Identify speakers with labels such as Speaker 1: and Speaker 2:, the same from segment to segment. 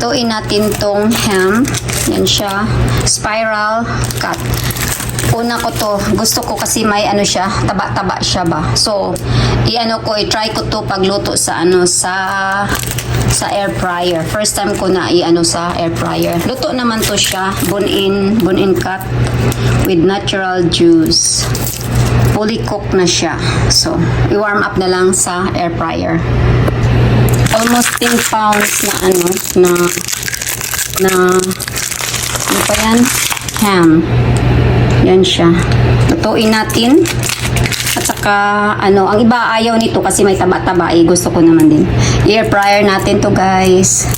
Speaker 1: Lutuin natin tong ham. Yan siya. Spiral cut. Una ko to, gusto ko kasi may ano siya, taba-taba siya ba. So, i-try ko to pagluto sa sa air fryer. First time ko na sa air fryer. Luto naman to siya, bone-in cut with natural juice. Fully cooked na siya. So, i-warm up na lang sa air fryer. Almost 10 pounds na ano pa yan? Ham. Yan siya. Lutuin natin. At saka, ang iba ayaw nito kasi may taba-taba. Gusto ko naman din. Air fryer natin to guys.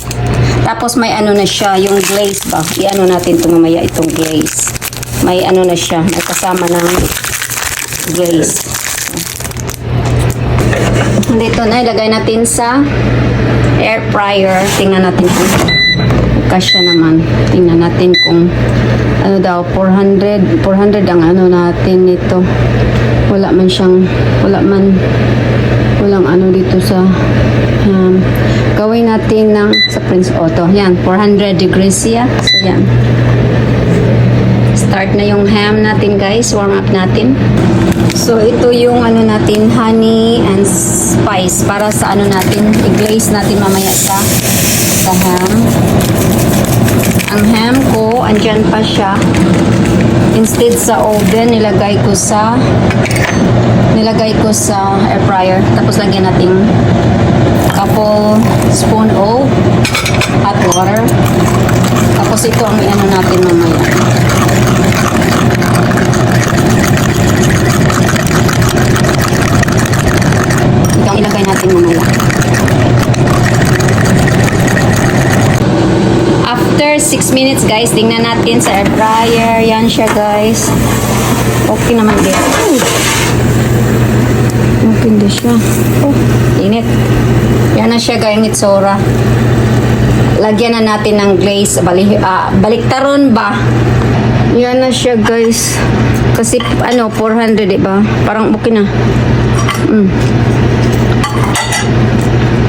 Speaker 1: Tapos may na siya, yung glaze ba? Natin to mamaya itong glaze. May na siya. May kasama ng glaze. Dito na, ilagay natin sa air fryer. Tingnan natin kung kasya naman. Tingnan natin kung 400 ang natin nito. Walang dito sa gawin natin sa Prince Otto. Yan, 400 degrees yan. So yan. Start na yung ham natin guys. Warm up natin. So ito yung natin, honey and spice para sa natin, i-glaze natin mamaya sa ham. Ang ham ko, andyan pa siya. Instead sa oven, nilagay ko sa air fryer. Tapos lagyan natin couple spoon of hot water. Tapos ito ang natin mamaya. Ito ang ilagay natin mamaya. After 6 minutes guys, tingnan natin sa air fryer. Yan siya guys. Okay naman din. Okay din siya. Oh, init. Yan na siya guys, itsura. Lagyan na natin ng glaze. Baliktaron ba? Yan na siya guys. Kasi 400 diba? Parang okay na.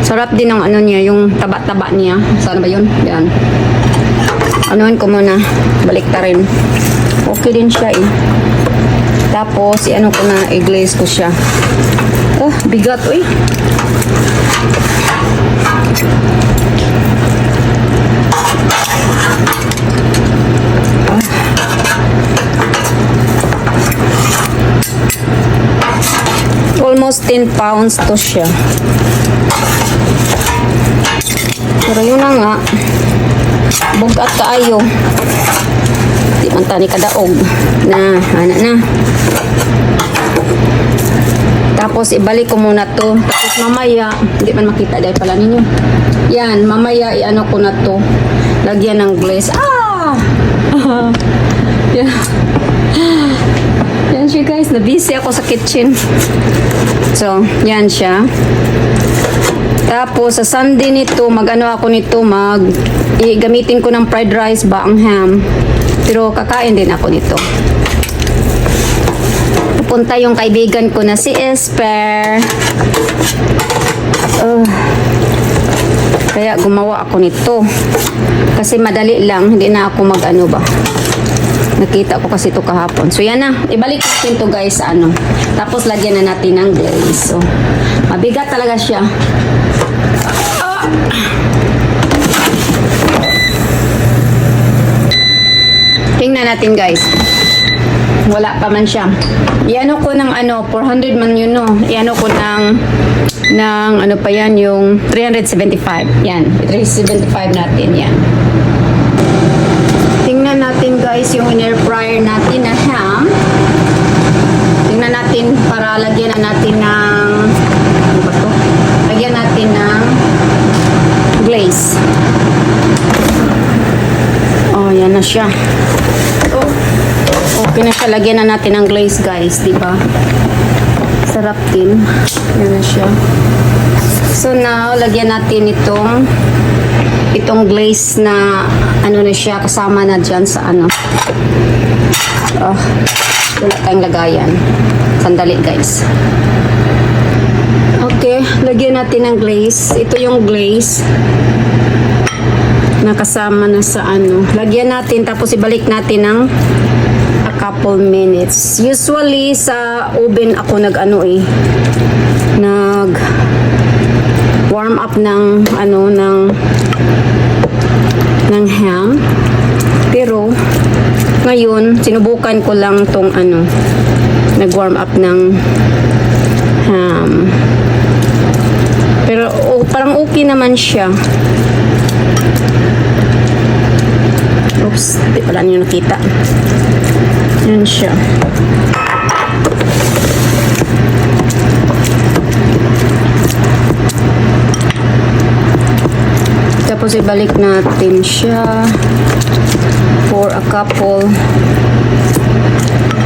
Speaker 1: Sarap din ang niya, yung taba-taba niya. Saan ba yun? Yan. Anuhin ko muna. Baliktarin. Okay din siya eh. Tapos, ko na, i-glaze ko siya. Oh, bigat eh. Almost 10 pounds to siya. Pero yun na nga. Bugat kaayo. Di man tani kadaog. Na. Tapos ibalik ko muna to. Tapos mamaya, hindi man makita dahil pala ninyo. Yan, mamaya ko na to. Lagyan ng glaze. Yan. Yan siya guys, na-busy ako sa kitchen. So, yan siya. Tapos, sa Sunday nito, gamitin ko ng fried rice ba ang ham. Pero kakain din ako nito. Pupunta yung kaibigan ko na si Esper. Kaya gumawa ako nito. Kasi madali lang, hindi na ako ba. Nakita ko kasi ito kahapon. So, yan na. Ibalik natin to guys sa Tapos, lagyan na natin ng glaze. So, mabigat talaga siya. Tingnan natin guys. Wala pa man siya. Iano ko ng 400 man yun Iano ko ng pa yan, yung 375. Yan. 375 natin yan. Tingnan natin guys yung air fryer natin na ham. Tingnan natin para lagyan na natin ng lagyan natin ng glaze. Oh, yan na siya. Okay na siya. Lagyan na natin ng glaze guys, di ba? Sarap din. Yan na siya. So now, lagyan natin itong glaze na na siya, kasama na dyan sa wala tayong lagayan. Sandali guys. Okay, lagyan natin ng glaze. Ito yung glaze. nakasama na sa ano. Lagyan natin tapos ibalik natin ng a couple minutes. Usually sa oven ako nag warm up ng ng ham. Pero ngayon sinubukan ko lang tong nag-warm up ng ham. Pero parang okay naman siya. Oops, di pala niyo nakita. Yan siya. Tapos ibalik natin siya for a couple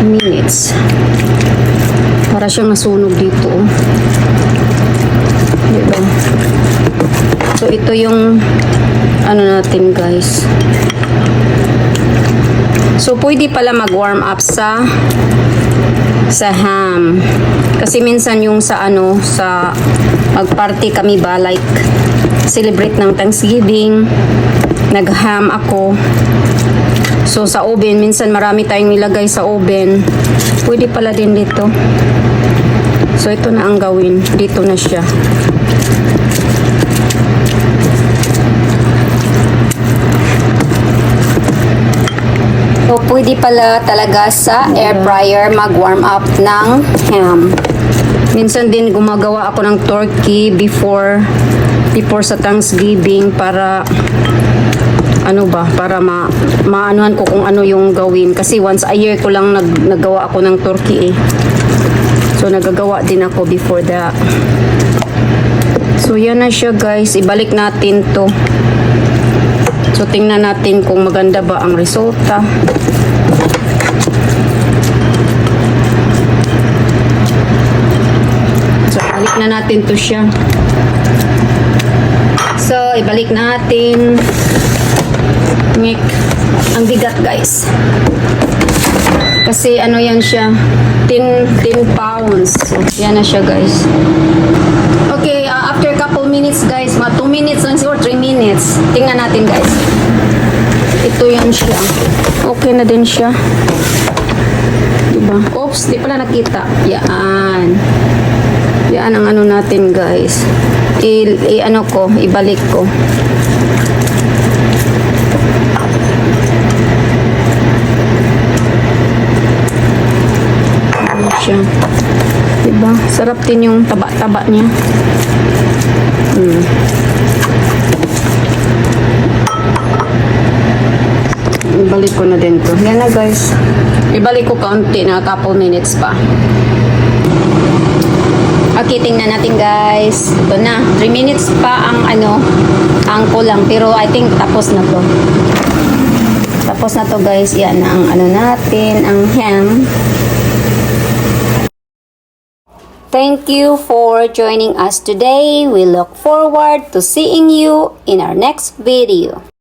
Speaker 1: minutes. Para siyang nasunog dito. Oh. Diba? So ito yung natin guys. So pwede pala mag-warm up sa ham. Kasi minsan yung sa mag-party kami ba, like celebrate ng Thanksgiving, nag-ham ako. So sa oven, minsan marami tayong nilagay sa oven. Pwede pala din dito. So ito na ang gawin. Dito na siya. So pwede pala talaga sa air fryer mag-warm up ng ham. Minsan din gumagawa ako ng turkey before sa Thanksgiving para para maanuhan ko kung ano yung gawin. Kasi once a year ko lang naggawa ako ng turkey eh. So nagagawa din ako before that. So yan na siya guys. Ibalik natin to. So tingnan natin kung maganda ba ang resulta. So ibalik na natin to siya. So ibalik natin. Ang bigat guys. Kasi yan siya. 10 pounds. So, yan na siya guys. Okay, after couple minutes guys, mga 2 minutes lang siguro, 3 minutes. Tingnan natin guys. Ito yan siya. Okay na din siya. Diba? Oops, di pala nakita. Yan. Yan ang natin guys. Ibalik ko. Siya. Diba? Sarap din yung taba-taba niya. Ibalik ko na din to. Yan na guys. Ibalik ko kaunti na couple minutes pa. Okay, tingnan natin guys. Ito na. 3 minutes pa ang ang kulang. Pero I think tapos na to. Tapos na to guys. Yan ang natin. Ang ham. Thank you for joining us today. We look forward to seeing you in our next video.